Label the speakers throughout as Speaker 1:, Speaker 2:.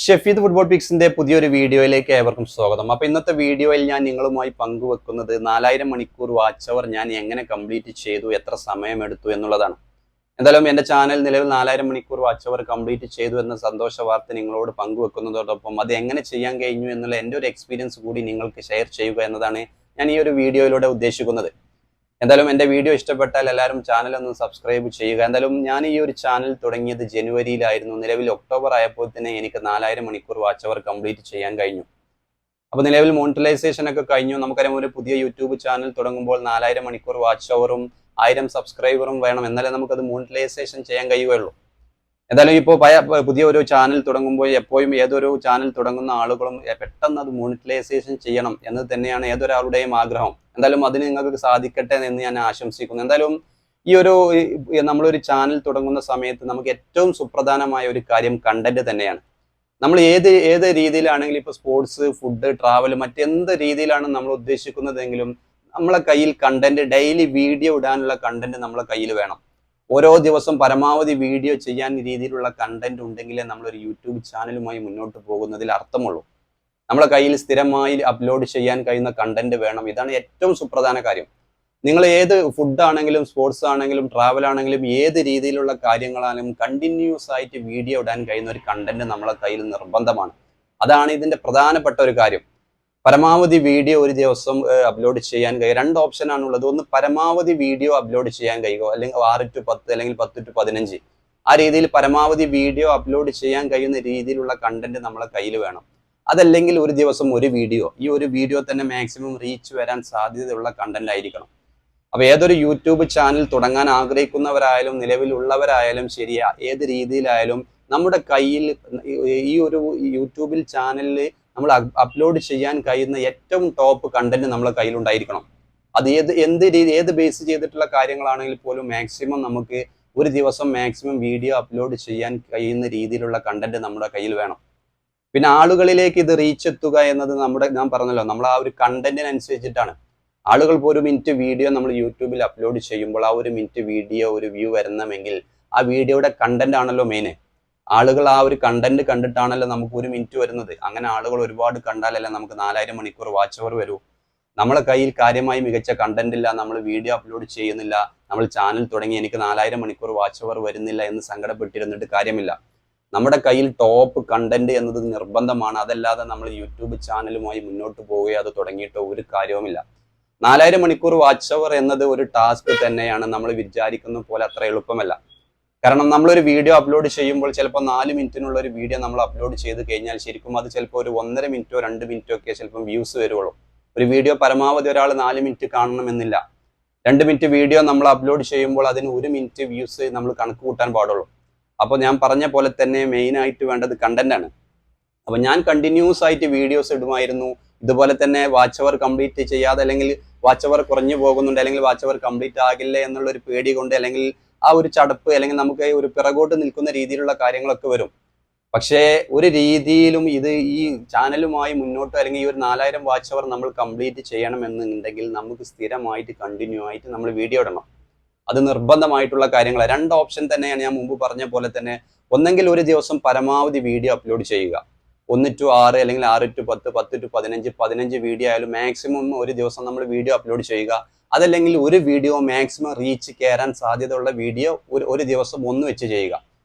Speaker 1: Shefeed football പിക്സിന്റെ പുതിയൊരു വീഡിയോയിലേക്ക് ഏവർക്കും സ്വാഗതം. അപ്പോൾ ഇന്നത്തെ വീഡിയോയിൽ ഞാൻ നിങ്ങളുമായി പങ്കുവെക്കുന്നത് 4000 മണിക്കൂർ വാച്ച് അവർ ഞാൻ എങ്ങനെ കംപ്ലീറ്റ് ചെയ്തു, എത്ര സമയമെടുത്തു എന്നുള്ളതാണ്. എന്തായാലും എൻ്റെ ചാനൽ നിലവിൽ 4000 മണിക്കൂർ വാച്ച് അവർ കംപ്ലീറ്റ് ചെയ്തു എന്ന സന്തോഷ വാർത്ത നിങ്ങളോട് പങ്കുവെക്കുന്നതോടൊപ്പം അത് എങ്ങനെ ചെയ്യാൻ കഴിഞ്ഞു എന്നുള്ള എൻ്റെ ഒരു എക്സ്പീരിയൻസ് കൂടി നിങ്ങൾക്ക് ഷെയർ ചെയ്യുക എന്നതാണ് ഞാൻ ഈ ഒരു വീഡിയോയിലൂടെ ഉദ്ദേശിക്കുന്നത്. എന്തായാലും എൻ്റെ വീഡിയോ ഇഷ്ടപ്പെട്ടാൽ എല്ലാവരും ചാനൽ ഒന്ന് സബ്സ്ക്രൈബ് ചെയ്യുക. എന്തായാലും ഞാൻ ഈ ഒരു ചാനൽ തുടങ്ങിയത് ജനുവരിയിലായിരുന്നു. നിലവിൽ ഒക്ടോബർ ആയപ്പോൾ തന്നെ എനിക്ക് 4000 മണിക്കൂർ വാച്ച് അവർ കംപ്ലീറ്റ് ചെയ്യാൻ കഴിഞ്ഞു. അപ്പോൾ നിലവിൽ മോണിറ്റൈസേഷൻ ഒക്കെ കഴിഞ്ഞു. നമുക്കറിയാം, ഒരു പുതിയ യൂട്യൂബ് ചാനൽ തുടങ്ങുമ്പോൾ 4000 മണിക്കൂർ വാച്ച് അവറും 1000 സബ്സ്ക്രൈബറും വേണം, എന്നാലേ നമുക്കത് മോണിറ്റൈസേഷൻ ചെയ്യാൻ കഴിയുകയുള്ളൂ. എന്തായാലും ഇപ്പോൾ പുതിയ ഒരു ചാനൽ തുടങ്ങുമ്പോൾ എപ്പോഴും ഏതൊരു ചാനൽ തുടങ്ങുന്ന ആളുകളും പെട്ടെന്ന് അത് മോണിറ്റൈസേഷൻ ചെയ്യണം എന്നത് തന്നെയാണ് ഏതൊരാളുടെയും ആഗ്രഹം. എന്തായാലും അതിന് നിങ്ങൾക്ക് സാധിക്കട്ടെ എന്ന് ഞാൻ ആശംസിക്കുന്നു. എന്തായാലും നമ്മളൊരു ചാനൽ തുടങ്ങുന്ന സമയത്ത് നമുക്ക് ഏറ്റവും സുപ്രധാനമായ ഒരു കാര്യം കണ്ടന്റ് തന്നെയാണ്. നമ്മൾ ഏത് രീതിയിലാണെങ്കിലും, ഇപ്പോൾ സ്പോർട്സ്, ഫുഡ്, ട്രാവൽ, മറ്റെന്ത് രീതിയിലാണ് നമ്മൾ ഉദ്ദേശിക്കുന്നതെങ്കിലും നമ്മളെ കയ്യിൽ കണ്ടന്റ്, ഡെയിലി വീഡിയോ ഇടാനുള്ള കണ്ടന്റ് നമ്മളെ കയ്യിൽ വേണം. ഓരോ ദിവസം പരമാവധി വീഡിയോ ചെയ്യാൻ രീതിയിലുള്ള കണ്ടന്റ് ഉണ്ടെങ്കിലേ നമ്മളൊരു യൂട്യൂബ് ചാനലുമായി മുന്നോട്ട് പോകുന്നതിൽ അർത്ഥമുള്ളൂ. നമ്മളെ കയ്യിൽ സ്ഥിരമായി അപ്ലോഡ് ചെയ്യാൻ കഴിയുന്ന കണ്ടന്റ് വേണം. ഇതാണ് ഏറ്റവും സുപ്രധാന കാര്യം. നിങ്ങൾ ഏത് ഫുഡ് ആണെങ്കിലും, സ്പോർട്സ് ആണെങ്കിലും, ട്രാവൽ ആണെങ്കിലും, ഏത് രീതിയിലുള്ള കാര്യങ്ങളാണെങ്കിലും കണ്ടിന്യൂസ് ആയിട്ട് വീഡിയോ ഇടാൻ കഴിയുന്ന ഒരു കണ്ടന്റ് നമ്മളെ കയ്യിൽ നിർബന്ധമാണ്. അതാണ് ഇതിന്റെ പ്രധാനപ്പെട്ട ഒരു കാര്യം. പരമാവധി വീഡിയോ ഒരു ദിവസം അപ്ലോഡ് ചെയ്യാൻ കഴിയും. 2 ഓപ്ഷനാണുള്ളത്. ഒന്ന്, പരമാവധി വീഡിയോ അപ്ലോഡ് ചെയ്യാൻ കഴിയുക, അല്ലെങ്കിൽ 6 to 10 അല്ലെങ്കിൽ 10 to 15. ആ രീതിയിൽ പരമാവധി വീഡിയോ അപ്ലോഡ് ചെയ്യാൻ കഴിയുന്ന രീതിയിലുള്ള കണ്ടന്റ് നമ്മളെ കയ്യിൽ വേണം. അതല്ലെങ്കിൽ ഒരു ദിവസം ഒരു വീഡിയോ, ഈ ഒരു വീഡിയോ തന്നെ മാക്സിമം റീച്ച് വരാൻ സാധ്യതയുള്ള കണ്ടന്റ് ആയിരിക്കണം. അപ്പൊ ഏതൊരു യൂട്യൂബ് ചാനൽ തുടങ്ങാൻ ആഗ്രഹിക്കുന്നവരായാലും നിലവിലുള്ളവരായാലും ശരിയാ, ഏത് രീതിയിലായാലും നമ്മുടെ കയ്യിൽ ഈ ഒരു യൂട്യൂബിൽ ചാനലിൽ നമ്മൾ അപ്ലോഡ് ചെയ്യാൻ കഴിയുന്ന ഏറ്റവും ടോപ്പ് കണ്ടന്റ് നമ്മളെ കയ്യിലുണ്ടായിരിക്കണം. അത് ഏത് ബേസ് ചെയ്തിട്ടുള്ള കാര്യങ്ങളാണെങ്കിൽ പോലും മാക്സിമം നമുക്ക് ഒരു ദിവസം മാക്സിമം വീഡിയോ അപ്ലോഡ് ചെയ്യാൻ കഴിയുന്ന രീതിയിലുള്ള കണ്ടന്റ് നമ്മുടെ കയ്യിൽ വേണം. പിന്നെ ആളുകളിലേക്ക് ഇത് റീച്ച് എത്തുക എന്നത് ഞാൻ പറഞ്ഞല്ലോ, നമ്മൾ ആ ഒരു കണ്ടന്റിനനുസരിച്ചിട്ടാണ്. ആളുകൾ ഇപ്പോൾ 1 മിനിറ്റ് വീഡിയോ നമ്മൾ യൂട്യൂബിൽ അപ്ലോഡ് ചെയ്യുമ്പോൾ ആ 1 മിനിറ്റ് വീഡിയോ ഒരു വ്യൂ വരണമെങ്കിൽ ആ വീഡിയോയുടെ കണ്ടന്റ് ആണല്ലോ മെയിൻ. ആളുകൾ ആ ഒരു കണ്ടന്റ് കണ്ടിട്ടാണല്ലോ നമുക്ക് 1 മിനിറ്റ് വരുന്നത്. അങ്ങനെ ആളുകൾ ഒരുപാട് കണ്ടാലല്ലേ നമുക്ക് 4000 മണിക്കൂർ വാച്ച് അവർ വരൂ. നമ്മളെ കയ്യിൽ കാര്യമായി മികച്ച കണ്ടന്റ് ഇല്ല, നമ്മൾ വീഡിയോ അപ്ലോഡ് ചെയ്യുന്നില്ല, നമ്മൾ ചാനൽ തുടങ്ങി എനിക്ക് 4000 മണിക്കൂർ വാച്ച് അവർ വരുന്നില്ല എന്ന് സങ്കടപ്പെട്ടിരുന്നിട്ട് കാര്യമില്ല. നമ്മുടെ കയ്യിൽ ടോപ്പ് കണ്ടന്റ് എന്നത് നിർബന്ധമാണ്. അതല്ലാതെ നമ്മൾ യൂട്യൂബ് ചാനലുമായി മുന്നോട്ട് പോവുകയോ അത് തുടങ്ങിയിട്ടോ ഒരു കാര്യവുമില്ല. 4000 മണിക്കൂർ വാച്ച് അവർ എന്നത് ഒരു ടാസ്ക് തന്നെയാണ്. നമ്മൾ വിചാരിക്കുന്ന പോലെ അത്ര എളുപ്പമല്ല. കാരണം നമ്മളൊരു വീഡിയോ അപ്ലോഡ് ചെയ്യുമ്പോൾ ചിലപ്പോൾ 4 മിനിറ്റിനുള്ള ഒരു വീഡിയോ നമ്മൾ അപ്ലോഡ് ചെയ്ത് കഴിഞ്ഞാൽ ശരിക്കും അത് ചിലപ്പോൾ ഒരു 1.5 മിനിറ്റോ 2 മിനിറ്റോ ഒക്കെ ചിലപ്പോൾ വ്യൂസ് വരുള്ളൂ. ഒരു വീഡിയോ പരമാവധി ഒരാൾ 4 മിനിറ്റ് കാണണമെന്നില്ല. 2 മിനിറ്റ് വീഡിയോ നമ്മൾ അപ്ലോഡ് ചെയ്യുമ്പോൾ അതിന് 1 മിനിറ്റ് വ്യൂസ് നമ്മൾ കണക്ക് കൂട്ടാൻ പാടുള്ളൂ. അപ്പോൾ ഞാൻ പറഞ്ഞ പോലെ തന്നെ മെയിൻ ആയിട്ട് വേണ്ടത് കണ്ടന്റ് ആണ്. അപ്പോൾ ഞാൻ കണ്ടിന്യൂസ് ആയിട്ട് വീഡിയോസ് ഇടുമായിരുന്നു. ഇതുപോലെ തന്നെ വാച്ച് അവർ കംപ്ലീറ്റ് ചെയ്യാതെ, അല്ലെങ്കിൽ വാച്ച് അവർ കുറഞ്ഞു പോകുന്നുണ്ട്, അല്ലെങ്കിൽ വാച്ച് അവർ കംപ്ലീറ്റ് ആകില്ല എന്നുള്ള ഒരു പേടി കൊണ്ട്, അല്ലെങ്കിൽ ആ ഒരു ചടപ്പ്, അല്ലെങ്കിൽ നമുക്ക് ഒരു പിറകോട്ട് നിൽക്കുന്ന രീതിയിലുള്ള കാര്യങ്ങളൊക്കെ വരും. പക്ഷേ ഒരു രീതിയിലും ഈ ചാനലുമായി മുന്നോട്ട്, അല്ലെങ്കിൽ ഈ ഒരു 4000 വാച്ച് അവർ നമ്മൾ കംപ്ലീറ്റ് ചെയ്യണമെന്നുണ്ടെങ്കിൽ നമുക്ക് സ്ഥിരമായിട്ട് കണ്ടിന്യൂ ആയിട്ട് നമ്മൾ വീഡിയോ ഇടണം. അത് നിർബന്ധമായിട്ടുള്ള കാര്യങ്ങളാണ്. 2 ഓപ്ഷൻ തന്നെയാണ് ഞാൻ മുമ്പ് പറഞ്ഞ പോലെ തന്നെ. ഒന്നെങ്കിൽ ഒരു ദിവസം പരമാവധി വീഡിയോ അപ്ലോഡ് ചെയ്യുക, 1 to 6 അല്ലെങ്കിൽ 6 to 10, 10 to 15 വീഡിയോ ആയാലും മാക്സിമം ഒരു ദിവസം നമ്മൾ വീഡിയോ അപ്ലോഡ് ചെയ്യുക. അതല്ലെങ്കിൽ ഒരു വീഡിയോ മാക്സിമം റീച്ച് കയറാൻ സാധ്യതയുള്ള വീഡിയോ ഒരു ദിവസം 1 വെച്ച് ചെയ്യുക.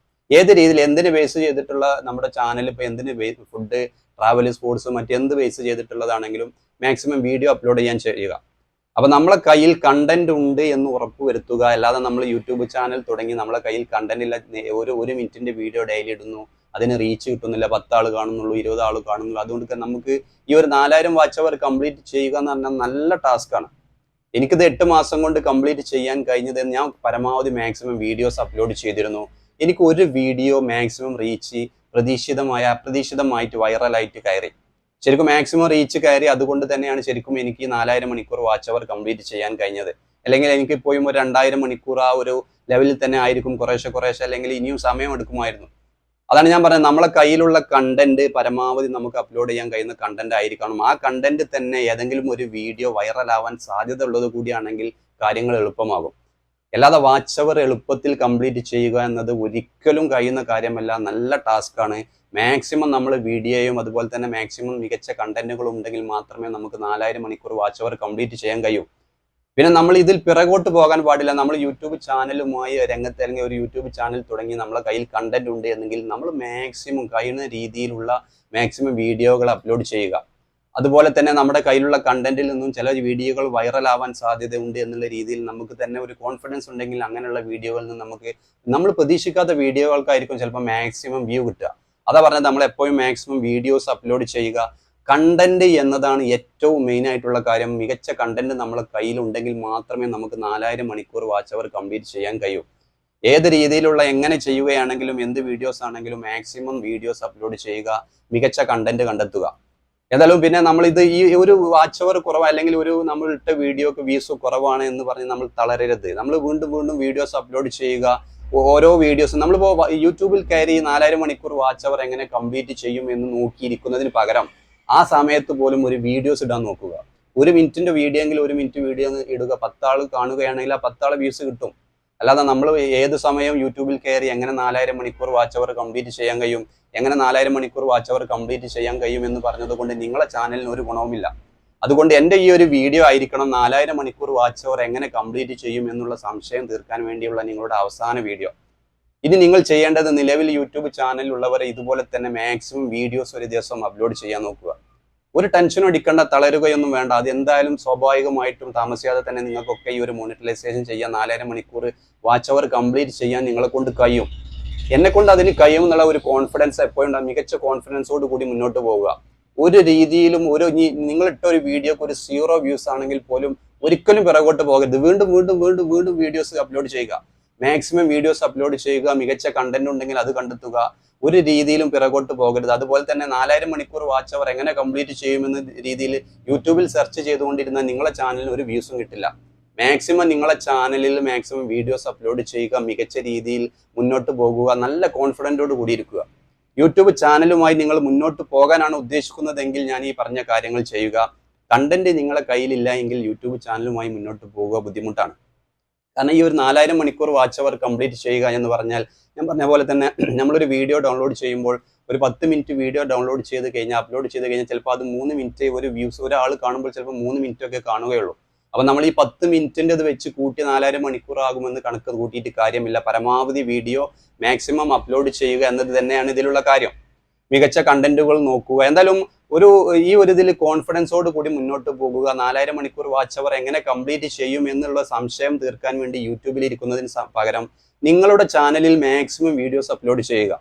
Speaker 1: ഏത് രീതിയിൽ, എന്തിന് ബേസ് ചെയ്തിട്ടുള്ള നമ്മുടെ ചാനൽ, ഇപ്പോൾ എന്തിന് ഫുഡ്, ട്രാവൽ, സ്പോർട്സ്, മറ്റെന്ത് ബേസ് ചെയ്തിട്ടുള്ളതാണെങ്കിലും മാക്സിമം വീഡിയോ അപ്ലോഡ് ചെയ്യാൻ ചെയ്യുക. അപ്പൊ നമ്മളെ കയ്യിൽ കണ്ടന്റ് ഉണ്ട് എന്ന് ഉറപ്പ് വരുത്തുക. അല്ലാതെ നമ്മൾ യൂട്യൂബ് ചാനൽ തുടങ്ങി നമ്മളെ കയ്യിൽ കണ്ടന്റ് ഇല്ല, ഒരു മിനിറ്റിന്റെ വീഡിയോ ഡെയിലി ഇടുന്നു, അതിന് റീച്ച് കിട്ടുന്നില്ല, 10 ആൾ കാണുന്നുള്ളൂ, 20 ആൾ കാണുന്നുള്ളൂ. അതുകൊണ്ട് നമുക്ക് ഈ ഒരു 4000 വാച്ച് അവർ കംപ്ലീറ്റ് ചെയ്യുക എന്ന് പറഞ്ഞാൽ നല്ല ടാസ്ക്കാണ്. എനിക്കിത് 8 മാസം കൊണ്ട് കംപ്ലീറ്റ് ചെയ്യാൻ കഴിഞ്ഞത്. ഞാൻ പരമാവധി മാക്സിമം വീഡിയോസ് അപ്ലോഡ് ചെയ്തിരുന്നു. എനിക്ക് ഒരു വീഡിയോ മാക്സിമം റീച്ച് അപ്രതീക്ഷിതമായിട്ട് വൈറലായിട്ട് കയറി. ശരിക്കും മാക്സിമം റീച്ച് കയറി. അതുകൊണ്ട് തന്നെയാണ് ശരിക്കും എനിക്ക് 4000 മണിക്കൂർ വാച്ച് അവർ കംപ്ലീറ്റ് ചെയ്യാൻ കഴിഞ്ഞത്. അല്ലെങ്കിൽ എനിക്ക് ഇപ്പോഴും ഒരു 2000 മണിക്കൂർ ആ ഒരു ലെവലിൽ തന്നെ ആയിരിക്കും, കുറേശ്ശെ, അല്ലെങ്കിൽ ഇനിയും സമയം എടുക്കുമായിരുന്നു. അതാണ് ഞാൻ പറഞ്ഞത്, നമ്മളെ കയ്യിലുള്ള കണ്ടന്റ് പരമാവധി നമുക്ക് അപ്ലോഡ് ചെയ്യാൻ കഴിയുന്ന കണ്ടന്റ് ആയിരിക്കണം. ആ കണ്ടന്റ് തന്നെ ഏതെങ്കിലും ഒരു വീഡിയോ വൈറലാവാൻ സാധ്യത ഉള്ളത് കൂടിയാണെങ്കിൽ കാര്യങ്ങൾ എളുപ്പമാകും. അല്ലാതെ വാച്ച് അവർ എളുപ്പത്തിൽ കംപ്ലീറ്റ് ചെയ്യുക എന്നത് ഒരിക്കലും കഴിയുന്ന കാര്യമല്ല. നല്ല ടാസ്ക്കാണ്. മാക്സിമം നമ്മൾ വീഡിയോയും അതുപോലെ തന്നെ മാക്സിമം മികച്ച കണ്ടന്റുകളും ഉണ്ടെങ്കിൽ മാത്രമേ നമുക്ക് 4000 മണിക്കൂർ വാച്ച് അവർ കംപ്ലീറ്റ് ചെയ്യാൻ കഴിയൂ. പിന്നെ നമ്മൾ ഇതിൽ പിറകോട്ട് പോകാൻ പാടില്ല. നമ്മൾ യൂട്യൂബ് ചാനലുമായി രംഗത്ത് അല്ലെങ്കിൽ ഒരു യൂട്യൂബ് ചാനൽ തുടങ്ങി നമ്മളെ കയ്യിൽ കണ്ടന്റ് ഉണ്ട് എന്നെങ്കിൽ നമ്മൾ മാക്സിമം കഴിയുന്ന രീതിയിലുള്ള മാക്സിമം വീഡിയോകൾ അപ്ലോഡ് ചെയ്യുക. അതുപോലെ തന്നെ നമ്മുടെ കയ്യിലുള്ള കണ്ടന്റിൽ നിന്നും ചില വീഡിയോകൾ വൈറൽ ആവാൻ സാധ്യതയുണ്ട് എന്നുള്ള രീതിയിൽ നമുക്ക് തന്നെ ഒരു കോൺഫിഡൻസ് ഉണ്ടെങ്കിൽ അങ്ങനെയുള്ള വീഡിയോകളിൽ നിന്ന് നമ്മൾ പ്രതീക്ഷിക്കാത്ത വീഡിയോകൾക്കായിരിക്കും ചിലപ്പോൾ മാക്സിമം വ്യൂ കിട്ടുക. അതാ പറഞ്ഞത്, നമ്മൾ എപ്പോഴും മാക്സിമം വീഡിയോസ് അപ്ലോഡ് ചെയ്യുക. കണ്ടന്റ് എന്നതാണ് ഏറ്റവും മെയിൻ ആയിട്ടുള്ള കാര്യം. മികച്ച കണ്ടന്റ് നമ്മളെ കയ്യിലുണ്ടെങ്കിൽ മാത്രമേ നമുക്ക് 4000 മണിക്കൂർ വാച്ച് അവർ കംപ്ലീറ്റ് ചെയ്യാൻ കഴിയൂ. ഏത് രീതിയിലുള്ള എങ്ങനെ ചെയ്യുകയാണെങ്കിലും എന്ത് വീഡിയോസ് ആണെങ്കിലും മാക്സിമം വീഡിയോസ് അപ്ലോഡ് ചെയ്യുക, മികച്ച കണ്ടന്റ് കണ്ടെത്തുക. ഏതായാലും പിന്നെ ഈ ഒരു വാച്ച് അവർ കുറവ് അല്ലെങ്കിൽ നമ്മൾ ഇട്ട വീഡിയോക്ക് വ്യൂസ് കുറവാണ് എന്ന് പറഞ്ഞ് നമ്മൾ തളരരുത്. നമ്മൾ വീണ്ടും വീണ്ടും വീഡിയോസ് അപ്ലോഡ് ചെയ്യുക. ഓരോ വീഡിയോസും നമ്മളിപ്പോൾ യൂട്യൂബിൽ കയറി 4000 മണിക്കൂർ വാച്ച് അവർ എങ്ങനെ കംപ്ലീറ്റ് ചെയ്യും എന്ന് നോക്കിയിരിക്കുന്നതിന് പകരം ആ സമയത്ത് പോലും ഒരു വീഡിയോസ് ഇടാൻ നോക്കുക. 1 മിനിറ്റിന്റെ വീഡിയോ എങ്കിൽ 1 മിനിറ്റ് വീഡിയോ ഇടുക. 10 ആൾ കാണുകയാണെങ്കിൽ ആ 10 ആൾ വ്യൂസ് കിട്ടും. അല്ലാതെ നമ്മൾ ഏത് സമയവും യൂട്യൂബിൽ കയറി എങ്ങനെ 4000 മണിക്കൂർ വാച്ച് അവർ കംപ്ലീറ്റ് ചെയ്യാൻ കഴിയും, എങ്ങനെ 4000 മണിക്കൂർ വാച്ച് അവർ കംപ്ലീറ്റ് ചെയ്യാൻ കഴിയും എന്ന് പറഞ്ഞത് കൊണ്ട് നിങ്ങളെ ചാനലിന് ഒരു ഗുണവുമില്ല. അതുകൊണ്ട് എൻ്റെ ഈ ഒരു വീഡിയോ ആയിരിക്കണം 4000 മണിക്കൂർ വാച്ച് അവർ എങ്ങനെ കംപ്ലീറ്റ് ചെയ്യും എന്നുള്ള സംശയം തീർക്കാൻ വേണ്ടിയുള്ള നിങ്ങളുടെ അവസാന വീഡിയോ. ഇനി നിങ്ങൾ ചെയ്യേണ്ടത്, നിലവിൽ യൂട്യൂബ് ചാനലിലുള്ളവരെ ഇതുപോലെ തന്നെ മാക്സിമം വീഡിയോസ് ഒരു ദിവസം അപ്ലോഡ് ചെയ്യാൻ നോക്കുക. ഒരു ടെൻഷനും അടിക്കേണ്ട, തളരുകയൊന്നും വേണ്ട. അത് എന്തായാലും സ്വാഭാവികമായിട്ടും താമസിയാതെ തന്നെ നിങ്ങൾക്കൊക്കെ ഈ ഒരു മോണിറ്റൈസേഷൻ ചെയ്യാൻ 4000 മണിക്കൂർ വാച്ച് അവർ കംപ്ലീറ്റ് ചെയ്യാൻ നിങ്ങളെ കൊണ്ട് കഴിയും. എന്നെ കൊണ്ട് അതിന് കഴിയും എന്നുള്ള ഒരു കോൺഫിഡൻസ് എപ്പോഴും മികച്ച കോൺഫിഡൻസോട് കൂടി മുന്നോട്ട് പോവുക. ഒരു രീതിയിലും നിങ്ങളിട്ട ഒരു വീഡിയോക്ക് ഒരു 0 വ്യൂസ് ആണെങ്കിൽ പോലും ഒരിക്കലും പിറകോട്ട് പോകരുത്. വീണ്ടും വീണ്ടും വീണ്ടും വീണ്ടും വീഡിയോസ് അപ്ലോഡ് ചെയ്യുക. മാക്സിമം വീഡിയോസ് അപ്ലോഡ് ചെയ്യുക. മികച്ച കണ്ടന്റ് ഉണ്ടെങ്കിൽ അത് കണ്ടെത്തുക. ഒരു രീതിയിലും പിറകോട്ട് പോകരുത്. അതുപോലെ തന്നെ 4000 മണിക്കൂർ വാച്ച് അവർ എങ്ങനെ കംപ്ലീറ്റ് ചെയ്യുമെന്ന രീതിയിൽ യൂട്യൂബിൽ സെർച്ച് ചെയ്തുകൊണ്ടിരുന്ന നിങ്ങളെ ചാനലിന് ഒരു വ്യൂസും കിട്ടില്ല. മാക്സിമം നിങ്ങളെ ചാനലിൽ മാക്സിമം വീഡിയോസ് അപ്ലോഡ് ചെയ്യുക. മികച്ച രീതിയിൽ മുന്നോട്ട് പോകുക. നല്ല കോൺഫിഡൻറ്റോട് കൂടി ഇരിക്കുക. യൂട്യൂബ് ചാനലുമായി നിങ്ങൾ മുന്നോട്ട് പോകാനാണ് ഉദ്ദേശിക്കുന്നതെങ്കിൽ ഞാൻ ഈ പറഞ്ഞ കാര്യങ്ങൾ ചെയ്യുക. കണ്ടന്റ് നിങ്ങളെ കയ്യിലില്ല എങ്കിൽ യൂട്യൂബ് ചാനലുമായി മുന്നോട്ട് പോവുക ബുദ്ധിമുട്ടാണ്. കാരണം ഈ ഒരു 4000 മണിക്കൂർ വാച്ച് അവർ കംപ്ലീറ്റ് ചെയ്യുക എന്ന് പറഞ്ഞാൽ, ഞാൻ പറഞ്ഞ പോലെ തന്നെ നമ്മളൊരു വീഡിയോ ഡൗൺലോഡ് ചെയ്യുമ്പോൾ ഒരു 10 മിനിറ്റ് വീഡിയോ ഡൗൺലോഡ് ചെയ്ത് കഴിഞ്ഞാൽ അപ്ലോഡ് ചെയ്ത് കഴിഞ്ഞാൽ ചിലപ്പോൾ അത് 3 മിനിറ്റ് ഒരു വ്യൂസ് ഒരാൾ കാണുമ്പോൾ ചിലപ്പോൾ 3 മിനിറ്റ് ഒക്കെ കാണുകയുള്ളൂ. അപ്പോൾ നമ്മൾ ഈ 10 മിനിറ്റിൻ്റെ അത് വെച്ച് കൂട്ടി 4000 മണിക്കൂർ ആകുമെന്ന് കണക്ക് കൂട്ടിയിട്ട് കാര്യമില്ല. പരമാവധി വീഡിയോ മാക്സിമം അപ്ലോഡ് ചെയ്യുക എന്നത് തന്നെയാണ് ഇതിലുള്ള കാര്യം. മികച്ച കണ്ടന്റുകൾ നോക്കുക. എന്തായാലും ഈ ഒരു ഇതിൽ കോൺഫിഡൻസോട് കൂടി മുന്നോട്ട് പോകുക. 4000 മണിക്കൂർ വാച്ച് അവർ എങ്ങനെ കംപ്ലീറ്റ് ചെയ്യും എന്നുള്ള സംശയം തീർക്കാൻ വേണ്ടി യൂട്യൂബിൽ ഇരിക്കുന്നതിന് പകരം നിങ്ങളുടെ ചാനലിൽ മാക്സിമം വീഡിയോസ് അപ്ലോഡ് ചെയ്യുക.